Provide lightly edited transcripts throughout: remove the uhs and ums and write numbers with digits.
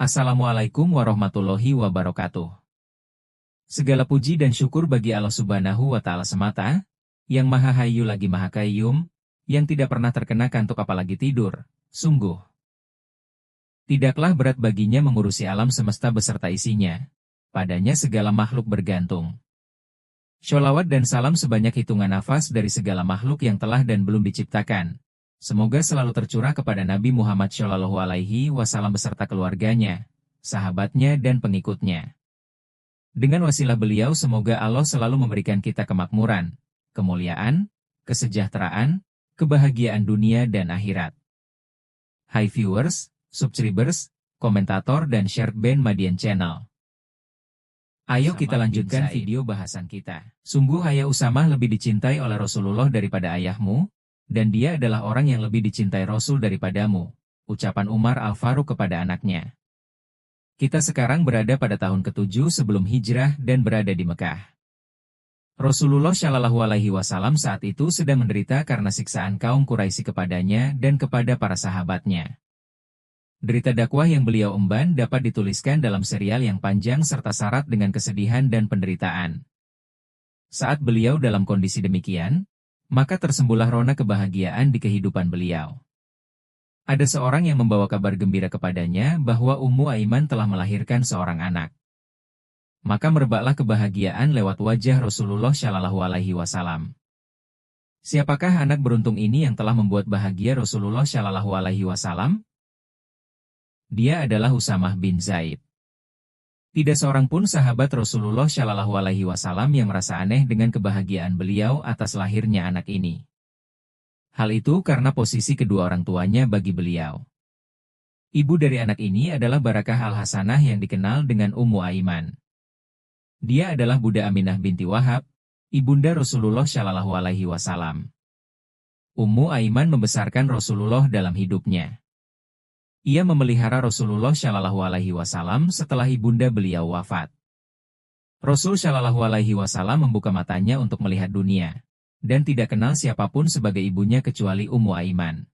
Assalamualaikum warahmatullahi wabarakatuh. Segala puji dan syukur bagi Allah Subhanahu wa Ta'ala semata, yang Maha Hayyu lagi Maha Qayyum, yang tidak pernah terkena kantuk apalagi tidur. Sungguh, tidaklah berat baginya mengurusi alam semesta beserta isinya. Padanya segala makhluk bergantung. Sholawat dan salam sebanyak hitungan nafas dari segala makhluk yang telah dan belum diciptakan. Semoga selalu tercurah kepada Nabi Muhammad Shallallahu Alaihi Wasallam beserta keluarganya, sahabatnya dan pengikutnya. Dengan wasilah beliau semoga Allah selalu memberikan kita kemakmuran, kemuliaan, kesejahteraan, kebahagiaan dunia dan akhirat. Hai viewers, subscribers, komentator dan share band Madian Channel. Ayo kita lanjutkan video bahasan kita. Sungguh ayah Usamah lebih dicintai oleh Rasulullah daripada ayahmu, dan dia adalah orang yang lebih dicintai Rasul daripadamu, ucapan Umar Al-Faruq kepada anaknya. Kita sekarang berada pada tahun ke-7 sebelum hijrah dan berada di Mekah. Rasulullah Shallallahu Alaihi Wasallam saat itu sedang menderita karena siksaan kaum Quraisy kepadanya dan kepada para sahabatnya. Derita dakwah yang beliau emban dapat dituliskan dalam serial yang panjang serta syarat dengan kesedihan dan penderitaan. Saat beliau dalam kondisi demikian, maka tersembuhlah rona kebahagiaan di kehidupan beliau. Ada seorang yang membawa kabar gembira kepadanya bahwa Ummu Aiman telah melahirkan seorang anak. Maka merebaklah kebahagiaan lewat wajah Rasulullah Shallallahu Alaihi Wasallam. Siapakah anak beruntung ini yang telah membuat bahagia Rasulullah Shallallahu Alaihi Wasallam? Dia adalah Usamah bin Zaid. Tidak seorang pun sahabat Rasulullah Shallallahu Alaihi Wasallam yang merasa aneh dengan kebahagiaan beliau atas lahirnya anak ini. Hal itu karena posisi kedua orang tuanya bagi beliau. Ibu dari anak ini adalah Barakah Al-Hasanah yang dikenal dengan Ummu Aiman. Dia adalah Bunda Aminah binti Wahab, ibunda Rasulullah Shallallahu Alaihi Wasallam. Ummu Aiman membesarkan Rasulullah dalam hidupnya. Ia memelihara Rasulullah Shallallahu Alaihi Wasallam setelah ibunda beliau wafat. Rasul Shallallahu Alaihi Wasallam membuka matanya untuk melihat dunia, dan tidak kenal siapapun sebagai ibunya kecuali Ummu Aiman.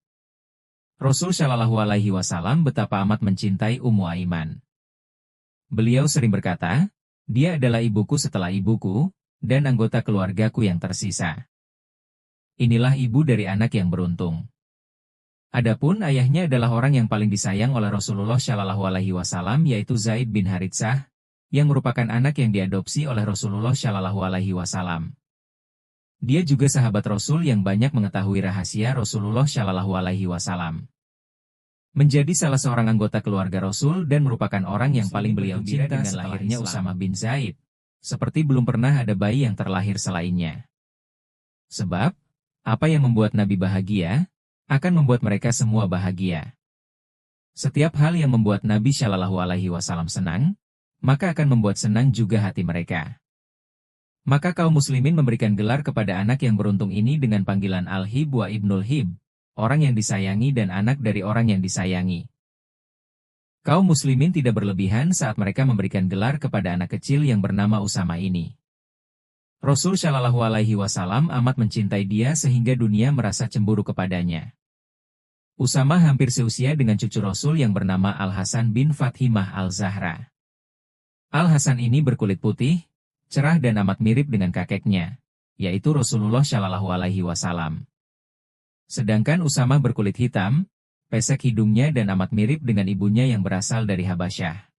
Rasul Shallallahu Alaihi Wasallam betapa amat mencintai Ummu Aiman. Beliau sering berkata, dia adalah ibuku setelah ibuku, dan anggota keluargaku yang tersisa. Inilah ibu dari anak yang beruntung. Adapun ayahnya adalah orang yang paling disayang oleh Rasulullah Shallallahu Alaihi Wasallam yaitu Zaid bin Haritsah, yang merupakan anak yang diadopsi oleh Rasulullah Shallallahu Alaihi Wasallam. Dia juga sahabat Rasul yang banyak mengetahui rahasia Rasulullah Shallallahu Alaihi Wasallam. Menjadi salah seorang anggota keluarga Rasul dan merupakan orang yang paling beliau cinta dengan lahirnya Usamah bin Zaid, seperti belum pernah ada bayi yang terlahir selainnya. Sebab, apa yang membuat Nabi bahagia, akan membuat mereka semua bahagia. Setiap hal yang membuat Nabi Shallallahu Alaihi Wasallam senang, maka akan membuat senang juga hati mereka. Maka kaum muslimin memberikan gelar kepada anak yang beruntung ini dengan panggilan Al-Hib wa Ibnul Hib, orang yang disayangi dan anak dari orang yang disayangi. Kaum muslimin tidak berlebihan saat mereka memberikan gelar kepada anak kecil yang bernama Usamah ini. Rasul Shallallahu Alaihi Wasallam amat mencintai dia sehingga dunia merasa cemburu kepadanya. Usamah hampir seusia dengan cucu Rasul yang bernama Al-Hasan bin Fathimah Al-Zahra. Al-Hasan ini berkulit putih, cerah dan amat mirip dengan kakeknya, yaitu Rasulullah Shallallahu Alaihi Wasallam. Sedangkan Usamah berkulit hitam, pesek hidungnya dan amat mirip dengan ibunya yang berasal dari Habasyah.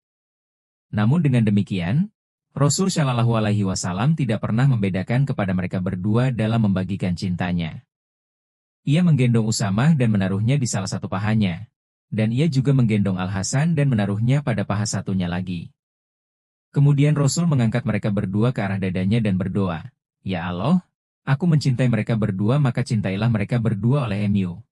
Namun dengan demikian, Rasul Shallallahu Alaihi Wasallam tidak pernah membedakan kepada mereka berdua dalam membagikan cintanya. Ia menggendong Usamah dan menaruhnya di salah satu pahanya, dan ia juga menggendong Al-Hasan dan menaruhnya pada paha satunya lagi. Kemudian Rasul mengangkat mereka berdua ke arah dadanya dan berdoa, "Ya Allah, aku mencintai mereka berdua maka cintailah mereka berdua oleh Mu."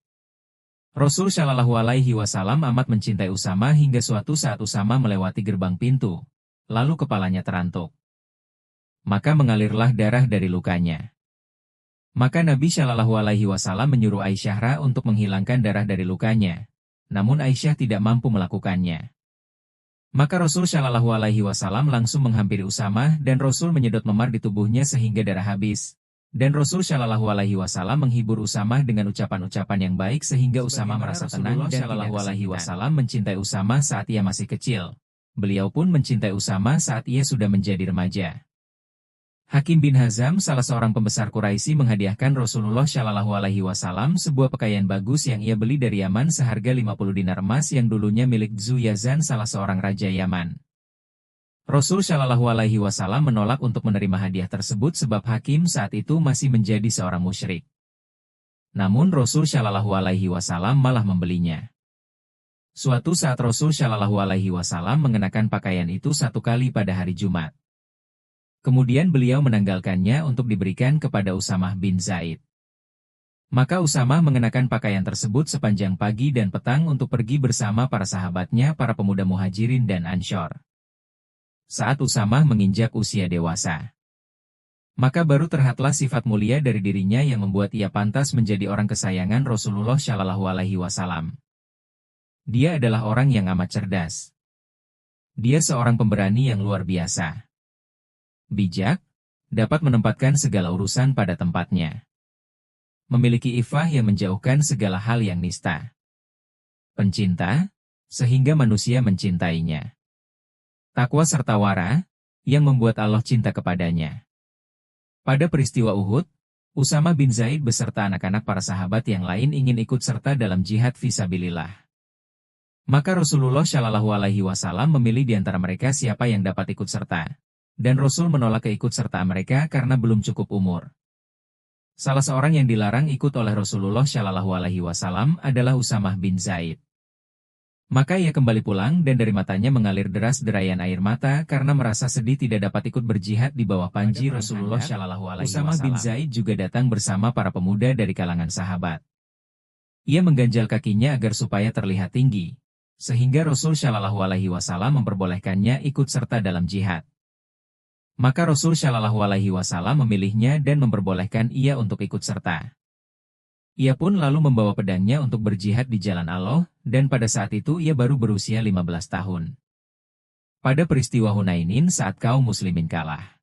Rasul Shallallahu Alaihi Wasallam amat mencintai Usamah hingga suatu saat Usamah melewati gerbang pintu, lalu kepalanya terantuk. Maka mengalirlah darah dari lukanya. Maka Nabi Shallallahu Alaihi Wasallam menyuruh Aisyah untuk menghilangkan darah dari lukanya, namun Aisyah tidak mampu melakukannya. Maka Rasul Shallallahu Alaihi Wasallam langsung menghampiri Usamah dan Rasul menyedot memar di tubuhnya sehingga darah habis, Dan Rasul Shallallahu Alaihi Wasallam menghibur Usamah dengan ucapan-ucapan yang baik sehingga Usamah merasa tenang dan Shallallahu Alaihi Wasallam mencintai Usamah saat ia masih kecil. Beliau pun mencintai Usamah saat ia sudah menjadi remaja. Hakim bin Hazam, salah seorang pembesar Quraisy, menghadiahkan Rasulullah Shallallahu Alaihi Wasallam sebuah pakaian bagus yang ia beli dari Yaman seharga 50 dinar emas yang dulunya milik Zu Yazan, salah seorang raja Yaman. Rasul Shallallahu Alaihi Wasallam menolak untuk menerima hadiah tersebut sebab Hakim saat itu masih menjadi seorang musyrik. Namun Rasul Shallallahu Alaihi Wasallam malah membelinya. Suatu saat Rasul Shallallahu Alaihi Wasallam mengenakan pakaian itu satu kali pada hari Jumat. Kemudian beliau menanggalkannya untuk diberikan kepada Usamah bin Zaid. Maka Usamah mengenakan pakaian tersebut sepanjang pagi dan petang untuk pergi bersama para sahabatnya, para pemuda Muhajirin dan Ansyar. Saat Usamah menginjak usia dewasa, maka baru terlihatlah sifat mulia dari dirinya yang membuat ia pantas menjadi orang kesayangan Rasulullah Shallallahu Alaihi Wasallam. Dia adalah orang yang amat cerdas. Dia seorang pemberani yang luar biasa. Bijak, dapat menempatkan segala urusan pada tempatnya. Memiliki ifah yang menjauhkan segala hal yang nista. Pencinta, sehingga manusia mencintainya. Takwa serta wara, yang membuat Allah cinta kepadanya. Pada peristiwa Uhud, Usamah bin Zaid beserta anak-anak para sahabat yang lain ingin ikut serta dalam jihad fisabilillah. Maka Rasulullah Shallallahu Alaihi Wasallam memilih di antara mereka siapa yang dapat ikut serta. Dan Rasul menolak keikutsertaan mereka karena belum cukup umur. Salah seorang yang dilarang ikut oleh Rasulullah Shallallahu Alaihi Wasallam adalah Usamah bin Zaid. Maka ia kembali pulang dan dari matanya mengalir deras derayan air mata karena merasa sedih tidak dapat ikut berjihad di bawah panji Rasulullah Shallallahu Alaihi Wasallam. Usamah bin Zaid juga datang bersama para pemuda dari kalangan sahabat. Ia mengganjal kakinya agar supaya terlihat tinggi, sehingga Rasul Shallallahu Alaihi Wasallam memperbolehkannya ikut serta dalam jihad. Maka Rasul Shallallahu Alaihi Wasallam memilihnya dan memperbolehkan ia untuk ikut serta. Ia pun lalu membawa pedangnya untuk berjihad di jalan Allah, dan pada saat itu ia baru berusia 15 tahun. Pada peristiwa Hunainin saat kaum muslimin kalah,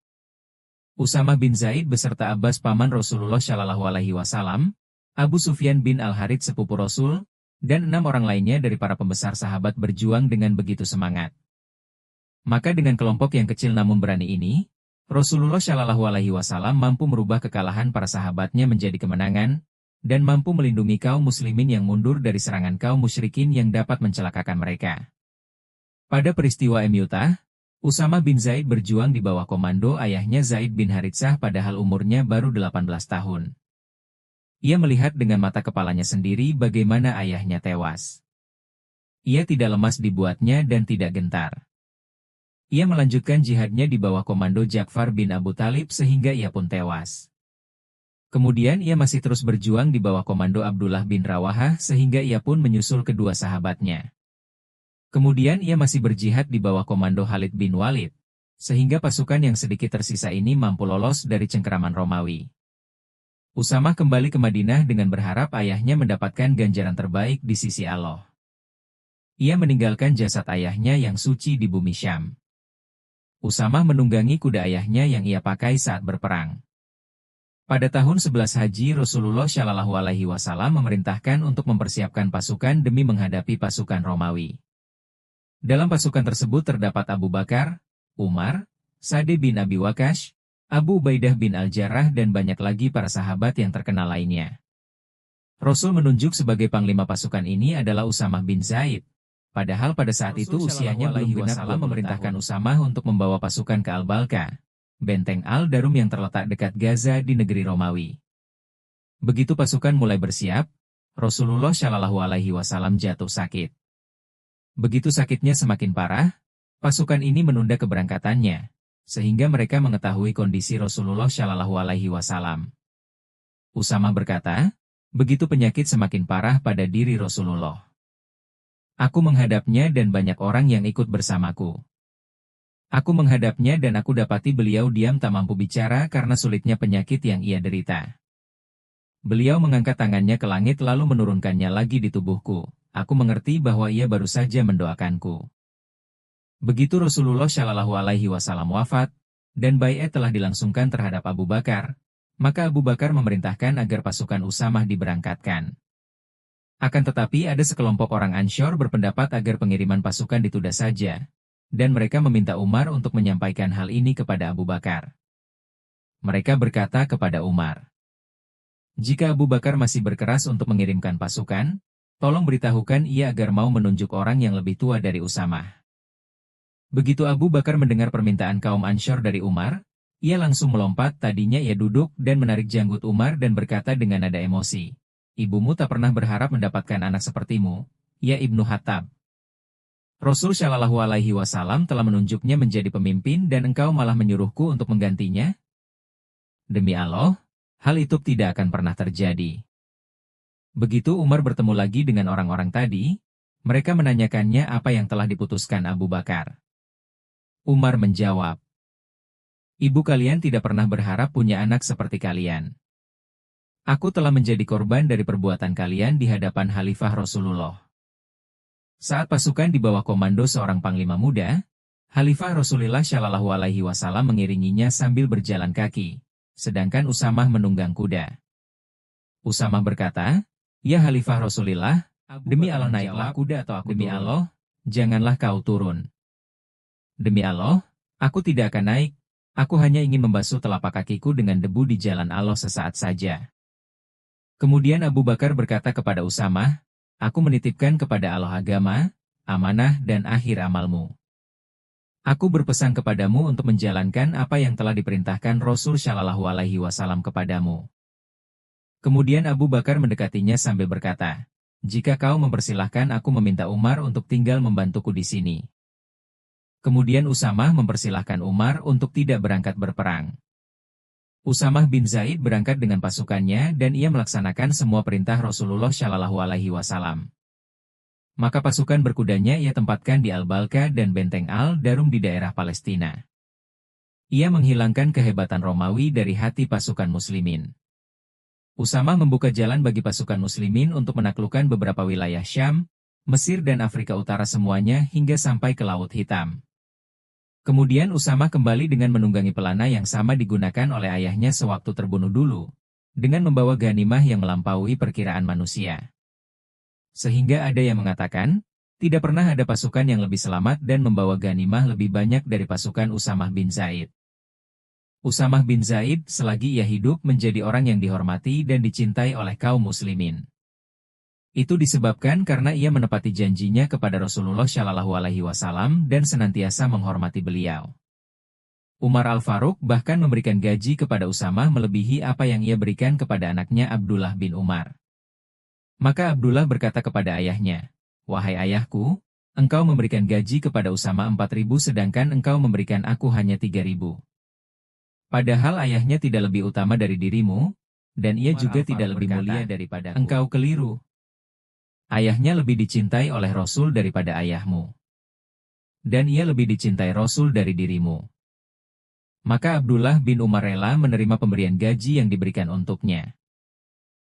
Usamah bin Zaid beserta Abbas paman Rasulullah Shallallahu Alaihi Wasallam, Abu Sufyan bin Al-Harits sepupu Rasul, dan 6 orang lainnya dari para pembesar sahabat berjuang dengan begitu semangat. Maka dengan kelompok yang kecil namun berani ini, Rasulullah Shallallahu Alaihi Wasallam mampu merubah kekalahan para sahabatnya menjadi kemenangan, dan mampu melindungi kaum muslimin yang mundur dari serangan kaum musyrikin yang dapat mencelakakan mereka. Pada peristiwa Mu'tah, Usamah bin Zaid berjuang di bawah komando ayahnya Zaid bin Haritsah padahal umurnya baru 18 tahun. Ia melihat dengan mata kepalanya sendiri bagaimana ayahnya tewas. Ia tidak lemas dibuatnya dan tidak gentar. Ia melanjutkan jihadnya di bawah komando Ja'far bin Abu Thalib sehingga ia pun tewas. Kemudian ia masih terus berjuang di bawah komando Abdullah bin Rawahah sehingga ia pun menyusul kedua sahabatnya. Kemudian ia masih berjihad di bawah komando Khalid bin Walid, sehingga pasukan yang sedikit tersisa ini mampu lolos dari cengkeraman Romawi. Usamah kembali ke Madinah dengan berharap ayahnya mendapatkan ganjaran terbaik di sisi Allah. Ia meninggalkan jasad ayahnya yang suci di bumi Syam. Usamah menunggangi kuda ayahnya yang ia pakai saat berperang. Pada tahun 11 Haji Rasulullah Shallallahu Alaihi Wasallam memerintahkan untuk mempersiapkan pasukan demi menghadapi pasukan Romawi. Dalam pasukan tersebut terdapat Abu Bakar, Umar, Sa'd bin Abi Waqqas, Abu Ubaidah bin Al-Jarrah dan banyak lagi para sahabat yang terkenal lainnya. Rasul menunjuk sebagai panglima pasukan ini adalah Usamah bin Zaid. Padahal pada saat itu usianya belum genap memerintahkan Usamah untuk membawa pasukan ke Al-Balqa, benteng Al-Darum yang terletak dekat Gaza di negeri Romawi. Begitu pasukan mulai bersiap, Rasulullah Shallallahu Alaihi Wasallam jatuh sakit. Begitu sakitnya semakin parah, pasukan ini menunda keberangkatannya, sehingga mereka mengetahui kondisi Rasulullah Shallallahu Alaihi Wasallam. Usamah berkata, begitu penyakit semakin parah pada diri Rasulullah. Aku menghadapnya dan banyak orang yang ikut bersamaku. Aku menghadapnya dan aku dapati beliau diam tak mampu bicara karena sulitnya penyakit yang ia derita. Beliau mengangkat tangannya ke langit lalu menurunkannya lagi di tubuhku. Aku mengerti bahwa ia baru saja mendoakanku. Begitu Rasulullah Shallallahu Alaihi Wasallam wafat, dan baiat telah dilangsungkan terhadap Abu Bakar, Maka Abu Bakar memerintahkan agar pasukan Usamah diberangkatkan. Akan tetapi ada sekelompok orang Ansyar berpendapat agar pengiriman pasukan ditunda saja, dan mereka meminta Umar untuk menyampaikan hal ini kepada Abu Bakar. Mereka berkata kepada Umar, "Jika Abu Bakar masih berkeras untuk mengirimkan pasukan, tolong beritahukan ia agar mau menunjuk orang yang lebih tua dari Usamah." Begitu Abu Bakar mendengar permintaan kaum Ansyar dari Umar, ia langsung melompat. Tadinya ia duduk dan menarik janggut Umar dan berkata dengan nada emosi, "Ibumu tak pernah berharap mendapatkan anak sepertimu, ya Ibnu Hattab. Rasul Shallallahu Alaihi Wasallam telah menunjuknya menjadi pemimpin dan engkau malah menyuruhku untuk menggantinya? Demi Allah, hal itu tidak akan pernah terjadi." Begitu Umar bertemu lagi dengan orang-orang tadi, mereka menanyakannya apa yang telah diputuskan Abu Bakar. Umar menjawab, "Ibu kalian tidak pernah berharap punya anak seperti kalian. Aku telah menjadi korban dari perbuatan kalian di hadapan Khalifah Rasulullah." Saat pasukan di bawah komando seorang panglima muda, Khalifah Rasulullah Shallallahu Alaihi Wasallam mengiringinya sambil berjalan kaki, sedangkan Usamah menunggang kuda. Usamah berkata, "Ya Khalifah Rasulullah, demi Allah naiklah kuda atau aku demi turun. Allah, janganlah kau turun." "Demi Allah, aku tidak akan naik, aku hanya ingin membasuh telapak kakiku dengan debu di jalan Allah sesaat saja." Kemudian Abu Bakar berkata kepada Usamah, "Aku menitipkan kepada Allah agama, amanah dan akhir amalmu. Aku berpesan kepadamu untuk menjalankan apa yang telah diperintahkan Rasul Shallallahu Alaihi Wasallam kepadamu." Kemudian Abu Bakar mendekatinya sambil berkata, "Jika kau mempersilahkan aku meminta Umar untuk tinggal membantuku di sini." Kemudian Usamah mempersilahkan Umar untuk tidak berangkat berperang. Usamah bin Zaid berangkat dengan pasukannya dan ia melaksanakan semua perintah Rasulullah Shallallahu Alaihi Wasallam. Maka pasukan berkudanya ia tempatkan di Al-Balqa dan Benteng Al-Darum di daerah Palestina. Ia menghilangkan kehebatan Romawi dari hati pasukan muslimin. Usamah membuka jalan bagi pasukan muslimin untuk menaklukkan beberapa wilayah Syam, Mesir dan Afrika Utara semuanya hingga sampai ke Laut Hitam. Kemudian Usamah kembali dengan menunggangi pelana yang sama digunakan oleh ayahnya sewaktu terbunuh dulu, dengan membawa ghanimah yang melampaui perkiraan manusia. Sehingga ada yang mengatakan, tidak pernah ada pasukan yang lebih selamat dan membawa ghanimah lebih banyak dari pasukan Usamah bin Zaid. Usamah bin Zaid selagi ia hidup menjadi orang yang dihormati dan dicintai oleh kaum muslimin. Itu disebabkan karena ia menepati janjinya kepada Rasulullah Shallallahu Alaihi Wasallam dan senantiasa menghormati beliau. Umar Al-Faruq bahkan memberikan gaji kepada Usamah melebihi apa yang ia berikan kepada anaknya Abdullah bin Umar. Maka Abdullah berkata kepada ayahnya, "Wahai ayahku, engkau memberikan gaji kepada Usamah 4.000 sedangkan engkau memberikan aku hanya 3.000. Padahal ayahnya tidak lebih utama dari dirimu, dan ia juga tidak lebih mulia daripada engkau keliru. Ayahnya lebih dicintai oleh Rasul daripada ayahmu. Dan ia lebih dicintai Rasul dari dirimu." Maka Abdullah bin Umar rela menerima pemberian gaji yang diberikan untuknya.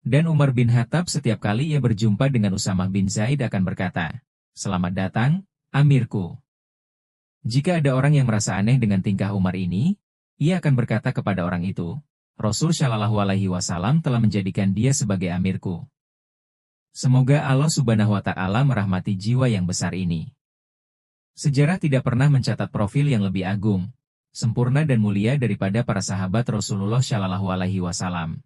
Dan Umar bin Khattab setiap kali ia berjumpa dengan Usamah bin Zaid akan berkata, "Selamat datang, Amirku." Jika ada orang yang merasa aneh dengan tingkah Umar ini, ia akan berkata kepada orang itu, "Rasul Shallallahu Alaihi Wasallam telah menjadikan dia sebagai amirku." Semoga Allah Subhanahu wa Ta'ala merahmati jiwa yang besar ini. Sejarah tidak pernah mencatat profil yang lebih agung, sempurna dan mulia daripada para sahabat Rasulullah Shallallahu Alaihi Wasallam.